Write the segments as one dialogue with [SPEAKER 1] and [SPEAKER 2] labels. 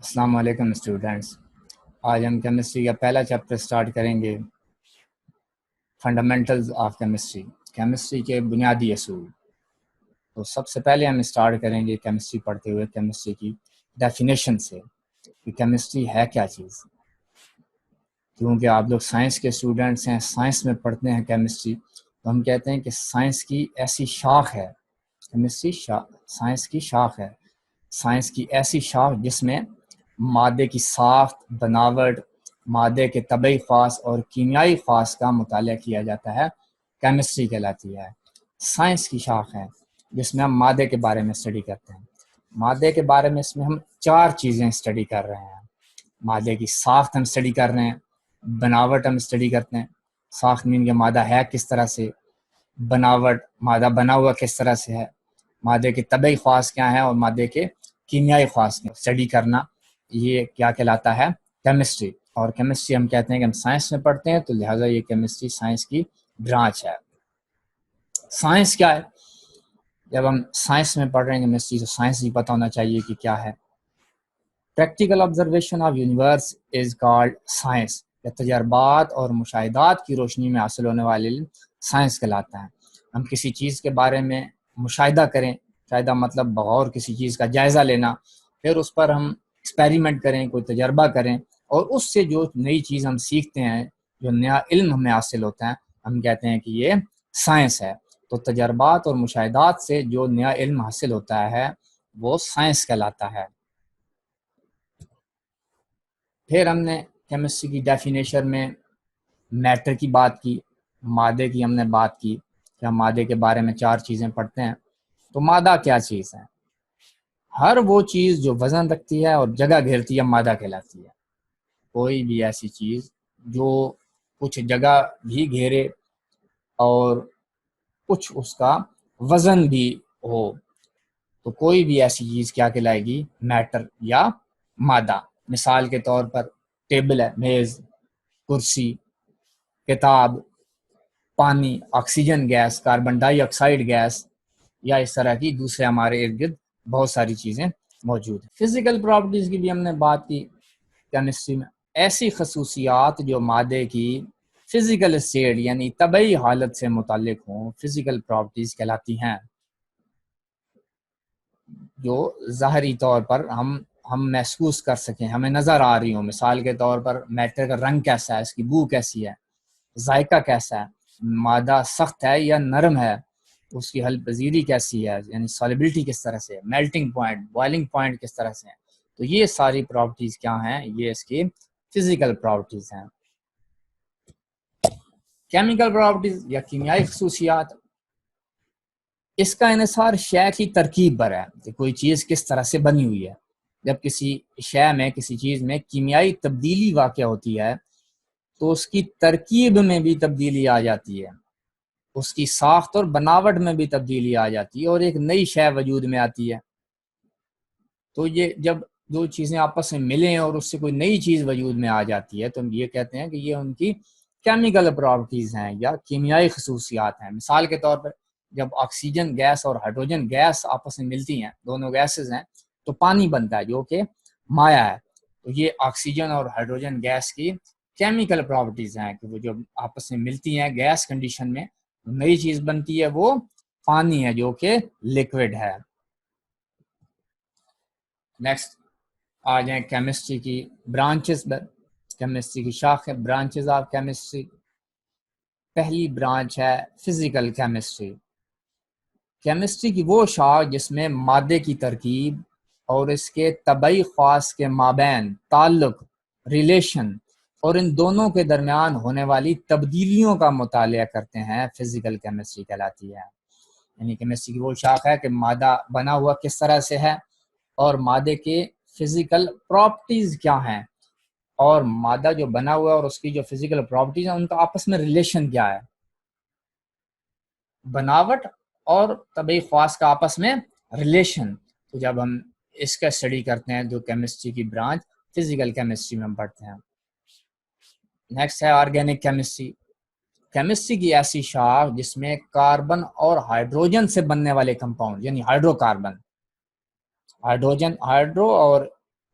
[SPEAKER 1] السلام علیکم اسٹوڈنٹس، آج ہم کیمسٹری کا پہلا چیپٹر سٹارٹ کریں گے، فنڈامنٹلز آف کیمسٹری، کیمسٹری کے بنیادی اصول۔ تو سب سے پہلے ہم سٹارٹ کریں گے کیمسٹری پڑھتے ہوئے کیمسٹری کی ڈیفینیشن سے کہ کیمسٹری ہے کیا چیز۔ کیونکہ آپ لوگ سائنس کے اسٹوڈنٹس ہیں، سائنس میں پڑھتے ہیں کیمسٹری، تو ہم کہتے ہیں کہ سائنس کی ایسی شاخ ہے، کیمسٹری سائنس کی شاخ ہے، سائنس کی ایسی شاخ جس میں مادے کی ساخت، بناوٹ، مادے کے طبعی خواص اور کیمیائی خواص کا مطالعہ کیا جاتا ہے، کیمسٹری کہلاتی ہے۔ سائنس کی شاخ ہے جس میں ہم مادے کے بارے میں اسٹڈی کرتے ہیں۔ مادے کے بارے میں اس میں ہم چار چیزیں اسٹڈی کر رہے ہیں۔ مادے کی ساخت ہم اسٹڈی کر رہے ہیں، بناوٹ ہم اسٹڈی کرتے ہیں، ساخت مین کہ مادہ ہے کس طرح سے، بناوٹ مادہ بنا ہوا کس طرح سے ہے، مادے کے طبعی خواص کیا ہیں اور مادے کے کیمیائی خواص کیا، اسٹڈی کرنا، یہ کیا کہلاتا ہے؟ کیمسٹری۔ اور کیمسٹری ہم کہتے ہیں کہ ہم سائنس میں پڑھتے ہیں، تو لہٰذا یہ کیمسٹری سائنس کی برانچ ہے۔ سائنس کیا ہے؟ جب ہم سائنس میں پڑھ رہے ہیں کیمسٹری، تو سائنس بھی پتہ ہونا چاہیے کہ کیا ہے۔ Practical observation of universe is called science, تجربات اور مشاہدات کی روشنی میں حاصل ہونے والے علم سائنس کہلاتا ہے۔ ہم کسی چیز کے بارے میں مشاہدہ کریں، مشاہدہ مطلب بغور کسی چیز کا جائزہ لینا، پھر اس پر ہم ایکسپیریمنٹ کریں، کوئی تجربہ کریں، اور اس سے جو نئی چیز ہم سیکھتے ہیں، جو نیا علم ہمیں حاصل ہوتا ہے، ہم کہتے ہیں کہ یہ سائنس ہے۔ تو تجربات اور مشاہدات سے جو نیا علم حاصل ہوتا ہے وہ سائنس کہلاتا ہے۔ پھر ہم نے کیمسٹری کی ڈیفینیشن میں میٹر کی بات کی، مادے کی ہم نے بات کی کہ ہم مادے کے بارے میں چار چیزیں پڑھتے ہیں۔ تو مادہ کیا چیز ہے؟ ہر وہ چیز جو وزن رکھتی ہے اور جگہ گھیرتی ہے مادہ کہلاتی ہے۔ کوئی بھی ایسی چیز جو کچھ جگہ بھی گھیرے اور کچھ اس کا وزن بھی ہو، تو کوئی بھی ایسی چیز کیا کہلائے گی؟ میٹر یا مادہ۔ مثال کے طور پر ٹیبل ہے، میز، کرسی، کتاب، پانی، آکسیجن گیس، کاربن ڈائی آکسائڈ گیس، یا اس طرح کی دوسرے ہمارے ارد گرد بہت ساری چیزیں موجود ہیں۔ فزیکل پراپرٹیز کی بھی ہم نے بات کی کیمسٹری میں، ایسی خصوصیات جو مادے کی فزیکل اسٹیٹ یعنی طبعی حالت سے متعلق ہوں، فزیکل پراپرٹیز کہلاتی ہیں، جو ظاہری طور پر ہم محسوس کر سکیں، ہمیں نظر آ رہی ہوں۔ مثال کے طور پر میٹر کا رنگ کیسا ہے، اس کی بو کیسی ہے، ذائقہ کیسا ہے، مادہ سخت ہے یا نرم ہے، اس کی حل پذیری کیسی ہے، یعنی سالیبلٹی کس طرح سے ہے، میلٹنگ پوائنٹ، بوائلنگ پوائنٹ کس طرح سے ہے۔ تو یہ ساری پراپرٹیز کیا ہیں؟ یہ اس کی فزیکل پراپرٹیز ہیں۔ کیمیکل پراپرٹیز یا کیمیائی خصوصیات، اس کا انحصار شے کی ترکیب پر ہے کہ کوئی چیز کس طرح سے بنی ہوئی ہے۔ جب کسی شے میں، کسی چیز میں کیمیائی تبدیلی واقع ہوتی ہے تو اس کی ترکیب میں بھی تبدیلی آ جاتی ہے، اس کی ساخت اور بناوٹ میں بھی تبدیلی آ جاتی ہے، اور ایک نئی شے وجود میں آتی ہے۔ تو یہ جب دو چیزیں آپس میں ملیں اور اس سے کوئی نئی چیز وجود میں آ جاتی ہے، تو ہم یہ کہتے ہیں کہ یہ ان کی کیمیکل پراپرٹیز ہیں یا کیمیائی خصوصیات ہیں۔ مثال کے طور پر جب آکسیجن گیس اور ہائیڈروجن گیس آپس میں ملتی ہیں، دونوں گیسز ہیں، تو پانی بنتا ہے جو کہ مائع ہے۔ تو یہ آکسیجن اور ہائیڈروجن گیس کی کیمیکل پراپرٹیز ہیں کہ وہ جب آپس میں ملتی ہیں گیس کنڈیشن میں، نئی چیز بنتی ہے، وہ پانی ہے جو کہ لیکوڈ ہے۔ نیکسٹ آ جائیں کیمسٹری کی برانچز پر، کیمسٹری کی شاخ ہے، برانچز آف کیمسٹری۔ پہلی برانچ ہے فزیکل کیمسٹری۔ کیمسٹری کی وہ شاخ جس میں مادے کی ترکیب اور اس کے طبعی خواص کے مابین تعلق، ریلیشن، اور ان دونوں کے درمیان ہونے والی تبدیلیوں کا مطالعہ کرتے ہیں، فزیکل کیمسٹری کہلاتی ہے۔ یعنی کیمسٹری کی وہ شاخ ہے کہ مادہ بنا ہوا کس طرح سے ہے، اور مادے کے فزیکل پراپرٹیز کیا ہیں، اور مادہ جو بنا ہوا ہے اور اس کی جو فزیکل پراپرٹیز ہیں ان کا آپس میں ریلیشن کیا ہے۔ بناوٹ اور طبعی خواص کا آپس میں ریلیشن، تو جب ہم اس کا اسٹڈی کرتے ہیں تو کیمسٹری کی برانچ فزیکل کیمسٹری میں ہم پڑھتے ہیں۔ نیکسٹ ہے آرگینک کیمسٹری۔ کیمسٹری کی ایسی شاخ جس میں کاربن اور ہائیڈروجن سے بننے والے کمپاؤنڈ، یعنی ہائیڈرو کاربن، ہائیڈرو اور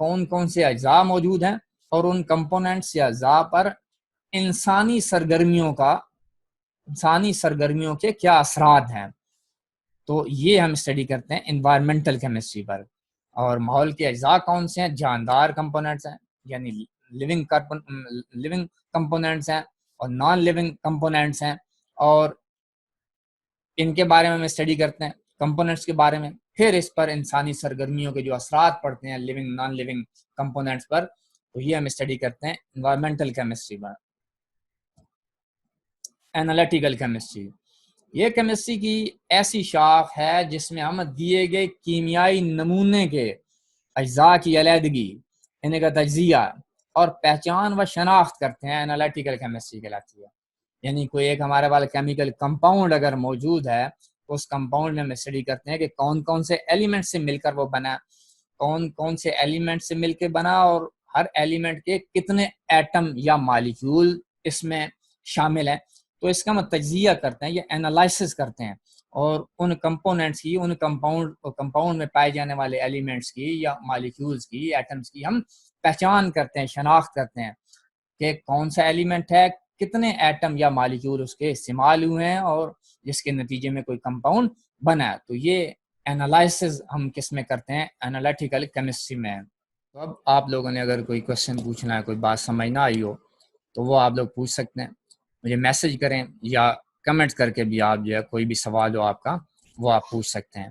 [SPEAKER 1] کون کون سے اجزاء موجود ہیں اور ان کمپوننٹس یا اجزاء پر انسانی سرگرمیوں کے کیا اثرات ہیں. تو یہ ہم اسٹڈی کرتے ہیں انوائرمنٹل کیمسٹری پر. اور ماحول کے اجزاء کون سے ہیں؟ جاندار کمپوننٹس ہیں یعنی لیونگ کمپوننٹس ہیں اور نان لیونگ کمپوننٹس ہیں، اور ان کے بارے میں ہم اسٹڈی کرتے ہیں کمپوننٹس کے بارے میں. پھر اس پر انسانی سرگرمیوں کے جو اثرات پڑتے ہیں لیونگ نان لیونگ کمپوننٹس پر، تو یہ ہم اسٹڈی کرتے ہیں انوائرمنٹل کیمسٹری پر. انالیٹیکل کیمسٹری یہ کیمسٹری کی ایسی شاخ ہے جس میں ہم دیے گئے کیمیائی نمونے کے اجزاء کی علیحدگی، ان کا تجزیہ اور پہچان و شناخت کرتے ہیں. انالیٹیکل کیمسٹری کہلاتی ہے. یعنی کوئی ایک ہمارے والا کیمیکل کمپاؤنڈ اگر موجود ہے تو اس کمپاؤنڈ میں ہم اسٹڈی کرتے ہیں کہ کون کون سے ایلیمنٹ سے مل کر وہ بنا، کون کون سے ایلیمنٹ سے مل کے بنا، اور ہر ایلیمنٹ کے کتنے ایٹم یا مالیکیول اس میں شامل ہیں. تو اس کا ہم تجزیہ کرتے ہیں یا انالائسس کرتے ہیں، اور ان کمپوننٹس کی، ان کمپاؤنڈ میں پائے جانے والے ایلیمنٹس کی یا مالیکیولز کی، ایٹمس کی ہم پہچان کرتے ہیں، شناخت کرتے ہیں کہ کون سا ایلیمنٹ ہے، کتنے ایٹم یا مالیکیول اس کے استعمال ہوئے ہیں اور جس کے نتیجے میں کوئی کمپاؤنڈ بنا ہے. تو یہ انالائسس ہم کس میں کرتے ہیں؟ انالیٹیکل کیمسٹری میں. تو اب آپ لوگوں نے اگر کوئی کوشچن پوچھنا ہے، کوئی بات سمجھ نہ آئی ہو تو وہ آپ لوگ پوچھ سکتے ہیں، مجھے میسج کریں یا کمنٹ کر کے بھی آپ جو ہے کوئی بھی سوال ہو آپ کا وہ آپ پوچھ سکتے ہیں.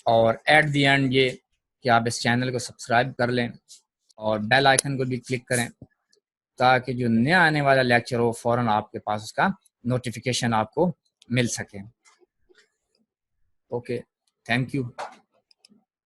[SPEAKER 1] اور ایٹ دی اینڈ یہ کہ آپ اس چینل کو سبسکرائب کر لیں اور بیل آئیکن کو بھی کلک کریں تاکہ جو نیا آنے والا لیکچر ہو فوراً آپ کے پاس اس کا نوٹیفیکیشن آپ کو مل سکے. Okay, thank you.